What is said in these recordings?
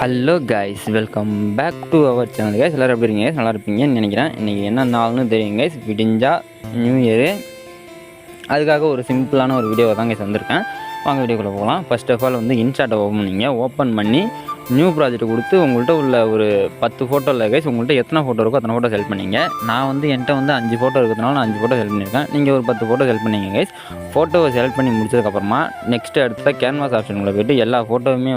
Hello guys, welcome back to our channel guys. எல்லோரும் எப்படி இருக்கீங்க? நல்லா இருப்பீங்கன்னு நினைக்கிறேன். இன்றைக்கி என்ன நாள்னு தெரியும் கைஸ். விடிஞ்சா நியூ இயரு. அதுக்காக ஒரு சிம்பிளான ஒரு வீடியோவை தான் கைஸ் வந்திருக்கேன். வாங்க வீடியோக்குள்ளே போகலாம். ஃபர்ஸ்ட் ஆஃப் ஆல் இன்ஸ்டாட்டை ஓப்பன் பண்ணி நியூ ப்ராஜெக்ட் கொடுத்து உங்கள்கிட்ட உள்ள ஒரு 10 ஃபோட்டோ இல்லை கைஸ். உங்கள்கிட்ட எத்தனை ஃபோட்டோ இருக்கோ அத்தனை ஃபோட்டோ செலக்ட் பண்ணிங்க. நான் என்கிட்ட 5 ஃபோட்டோ இருக்கிறதுனால நான் 5 ஃபோட்டோ செலக்ட் பண்ணியிருக்கேன். நீங்கள் ஒரு 10 ஃபோட்டோ செலக்ட் பண்ணிங்க கைஸ். ஃபோட்டோவை செலக்ட் பண்ணி முடிச்சதுக்கப்புறமா நெக்ஸ்ட்டு அடுத்த கேன்வாஸ் ஆப்ஷனுக்குள்ளே போய்ட்டு எல்லா ஃபோட்டோவுமே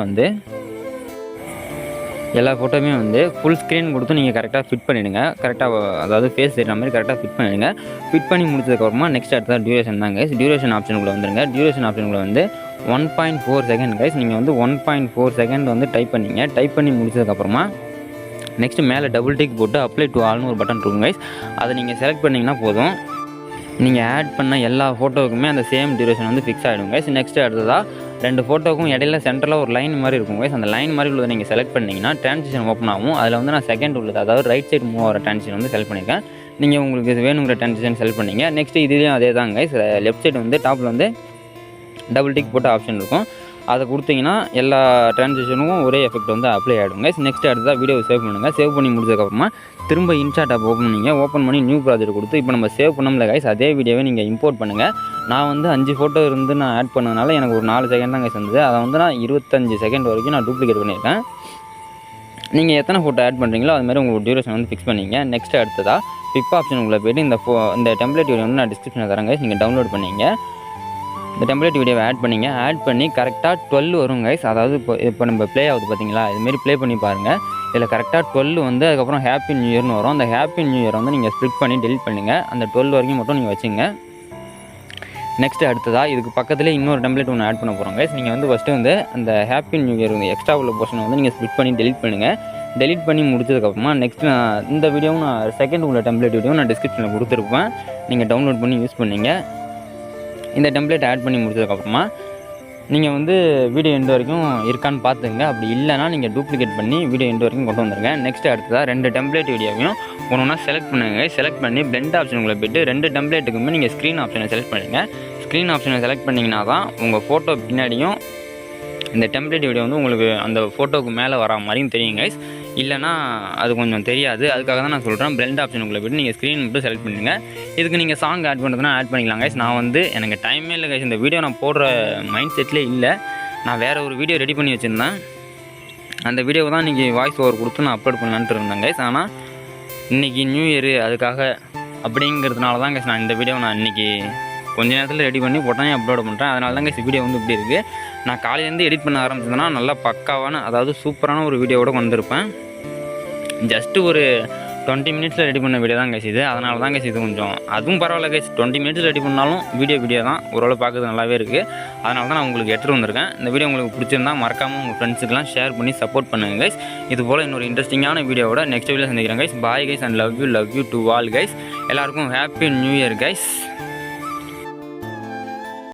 ஃபுல் ஸ்க்ரீன் கொடுத்து நீங்கள் கரெக்டாக ஃபிட் பண்ணிவிடுங்க. கரெக்டாக அதாவது ஃபேஸ் தெரிகிற மாதிரி கரெக்டாக ஃபிட் பண்ணிவிடுங்க. ஃபிட் பண்ணி முடிச்சதுக்கப்புறமா நெக்ஸ்ட் அடுத்த டியூரேஷன் தான் கைஸ். டியூரேஷன் ஆப்ஷனுக்குள்ளே வந்துடுங்க. டியூரேஷன் ஆப்ஷனுக்குள்ளே 1.4 செகண்ட் கைஸ். நீங்கள் 1.4 செகண்ட் டைப் பண்ணிங்க. டைப் பண்ணி முடிச்சதுக்கப்புறமா நெக்ஸ்ட்டு மேலே டபுள் டிக் போட்டு அப்ளை டு ஆல்னு ஒரு பட்டன் இருக்கும் கைஸ். அதை நீங்கள் செலக்ட் பண்ணிங்கன்னா போதும். நீங்கள் ஆட் பண்ண எல்லா ஃபோட்டோவுக்குமே அந்த சேம் டியூரேஷன் ஃபிக்ஸ் ஆகிடும் கைஸ். நெக்ஸ்ட்டு அடுத்ததாக 2 ஃபோட்டோக்கும் இடையில சென்டரில் ஒரு லைன் மாதிரி இருக்கும் கைஸ். அந்த லைன் மாதிரி உள்ளதை நீங்கள் செலக்ட் பண்ணிங்கன்னா ட்ரான்சிஷன் ஓப்பன் ஆகும். அதில் நான் செகண்ட் உள்ளது, அதாவது ரைட் சைடு மூவ் ஆகிற ட்ரான்சிஷன் செலக்ட் பண்ணியிருக்கேன். நீங்கள் உங்களுக்கு வேணுங்கிற ட்ரான்சிஷன் செலக்ட் பண்ணிங்க. நெக்ஸ்ட்டு இதுலேயும் அதே தான் கைஸ். லெஃப்ட் சைடு டாப்பில் டபுள் டிக் போட்ட ஆப்ஷன் இருக்கும். அதை கொடுத்தீங்கன்னா எல்லா ட்ரான்சிஷனுக்கும் ஒரே எஃபெக்ட் அப்ளை ஆகிடும் கைஸ். நெக்ஸ்ட் அடுத்ததாக வீடியோவை சேவ் பண்ணுங்கள். சேவ் பண்ணி முடிச்சதுக்கப்புறமா திரும்ப இன்ஸ்டாட் ஆப் ஓப்பன் பண்ணிங்க. ஓப்பன் பண்ணி நியூ ப்ராஜெக்ட் கொடுத்து இப்போ நம்ம சேவ் பண்ணோம்ல கைஸ், அதே வீடியோவை நீங்கள் இம்போர்ட் பண்ணுங்கள். நான் 5 ஃபோட்டோ நான் ஆட் பண்ணதுனால எனக்கு ஒரு 4 செகண்ட் தான் கைஸ் வந்தது. அதை நான் 25 செகண்ட் வரைக்கும் நான் டூப்ளிகேட் பண்ணியிருக்கேன். நீங்கள் எத்தனை ஃபோட்டோ ஆட் பண்ணுறீங்களோ அது மாதிரி உங்களுக்கு டியூரேஷன் ஃபிக்ஸ் பண்ணிங்க. நெக்ஸ்ட் அடுத்ததாக பிப் ஆப்ஷனுக்குள்ளே போய்ட்டு இந்த டெம்ப்ளேட் வீடியோ நான் டிஸ்கிரிப்ஷனில் தரேன் கைஸ். நீங்கள் டவுன்லோட் பண்ணிங்க. இந்த டெம்ப்ளேட் வீடியோவை ஆட் பண்ணிங்க. ஆட் பண்ணி கரெக்டாக 12 வரும் கைஸ். அதாவது இப்போ நம்ம ப்ளே ஆகுது பார்த்தீங்களா, இதுமாரி ப்ளே பண்ணி பாருங்கள். இதில் கரெக்டாக 12 அதுக்கப்புறம் ஹாப்பி நியூ இயர்னு வரும். அந்த ஹாப்பி நியூ இயர் நீங்கள் ஸ்ப்ளிட் பண்ணி டெலிட் பண்ணுங்கள். அந்த 12 வரைக்கும் மட்டும் நீங்கள் வச்சுங்க. நெக்ஸ்ட்டு அடுத்ததாக இதுக்கு பக்கத்தில் இன்னொரு டெம்ப்ளேட் ஒன்று ஆட் பண்ண போகிறோம் கைஸ். நீங்கள் ஃபஸ்ட்டு அந்த ஹாப்பி நியூ இயர் எக்ஸ்ட்ரா உள்ள போர்ஷனை நீங்கள் ஸ்ப்ளிட் பண்ணி டெலிட் பண்ணுங்கள். டெலிட் பண்ணி முடிச்சதுக்கப்புறமா நெக்ஸ்ட் நான் இந்த வீடியோவும் நான் செகண்ட் உள்ள டெம்ப்ளேட் வீடியோவும் நான் டிஸ்கிரிப்ஷனில் கொடுத்துருப்பேன். நீங்கள் டவுன்லோட் பண்ணி யூஸ் பண்ணிங்க. இந்த டெம்ப்ளேட் ஆட் பண்ணி முடிச்சதுக்கப்புறமா நீங்கள் வீடியோ எண்டு வரைக்கும் இருக்கான்னு பார்த்துங்க. அப்படி இல்லைனா நீங்கள் டூப்ளிகேட் பண்ணி வீடியோ எண்டு வரைக்கும் கொண்டு வந்துருங்க. நெக்ஸ்ட் அடுத்ததாக 2 டெம்ப்ளேட் வீடியோவையும் ஒன்றா செலக்ட் பண்ணுங்க. செலக்ட் பண்ணி பிளெண்ட் ஆப்ஷனுக்குள்ளே போய்ட்டு 2 டெம்ப்ளேட்டுக்குமே நீங்கள் ஸ்க்ரீன் ஆப்ஷனை செலக்ட் பண்ணுங்கள். ஸ்க்ரீன் ஆப்ஷனை செலக்ட் பண்ணிங்கன்னா தான் உங்கள் ஃபோட்டோ பின்னாடியும் இந்த டெம்ப்ளேட் வீடியோ உங்களுக்கு அந்த ஃபோட்டோவுக்கு மேலே வரா மாதிரியும் தெரியும் கைஸ். இல்லைனா அது கொஞ்சம் தெரியாது. அதுக்காக தான் நான் சொல்கிறேன். பிளெண்ட் ஆப்ஷனுக்குள்ளே போய்ட்டு நீங்கள் ஸ்க்ரீன் மட்டும் செலக்ட் பண்ணுங்க. இதுக்கு நீங்கள் சாங் ஆட் பண்ணுறதுனா ஆட் பண்ணிக்கலாம் கைஸ். நான் எனக்கு டைமே இல்லை கைஸ். இந்த வீடியோ நான் போடுற மைண்ட் செட்லேயே இல்லை. நான் வேறு ஒரு வீடியோ ரெடி பண்ணி வச்சுருந்தேன். அந்த வீடியோவை தான் இன்றைக்கி வாய்ஸ் ஓவர் கொடுத்து நான் அப்லோட் பண்ணலான்ட்டு இருந்தேன் கைஸ். ஆனால் இன்றைக்கி நியூ இயரு, அதுக்காக அப்படிங்கிறதுனால தான் கைஸ் நான் இந்த வீடியோவை இன்றைக்கி கொஞ்ச நேரத்தில் ரெடி பண்ணி உடனே அப்லோட் பண்ணுறேன். அதனால தான் கைஸ் வீடியோ இப்படி இருக்குது. நான் காலையிலேருந்து எடிட் பண்ண ஆரம்பிச்சதுன்னா நல்லா பக்காவான, அதாவது சூப்பரான ஒரு வீடியோவோட வந்திருப்பேன். ஜஸ்ட்டு ஒரு 20 மினிட்ஸில் ரெடி பண்ண வீடியோ தான் கைஸ் இது. அதனால தான் கைஸ் இது கொஞ்சம் அதுவும் பரவாயில்ல கைஸ். 20 மினிட்ஸ் ரெடி பண்ணாலும் வீடியோ தான் ஓரளவு பார்க்குறது நல்லாவே இருக்குது. அதனால தான் நான் உங்களுக்கு எடுத்துகிட்டு வந்திருக்கேன். இந்த வீடியோ உங்களுக்கு பிடிச்சிருந்தா மறக்காமல் உங்கள் ஃப்ரெண்ட்ஸுக்கெல்லாம் ஷேர் பண்ணி சப்போர்ட் பண்ணுங்கள் கைஸ். இது போல் இன்னொரு இன்ட்ரெஸ்டிங்கான வீடியோவோட நெக்ஸ்ட் வீடியோ சந்திக்கிறேன் guys. Bye guys and love you to all guys. எல்லாருக்கும் ஹாப்பி நியூ இயர் கைஸ்.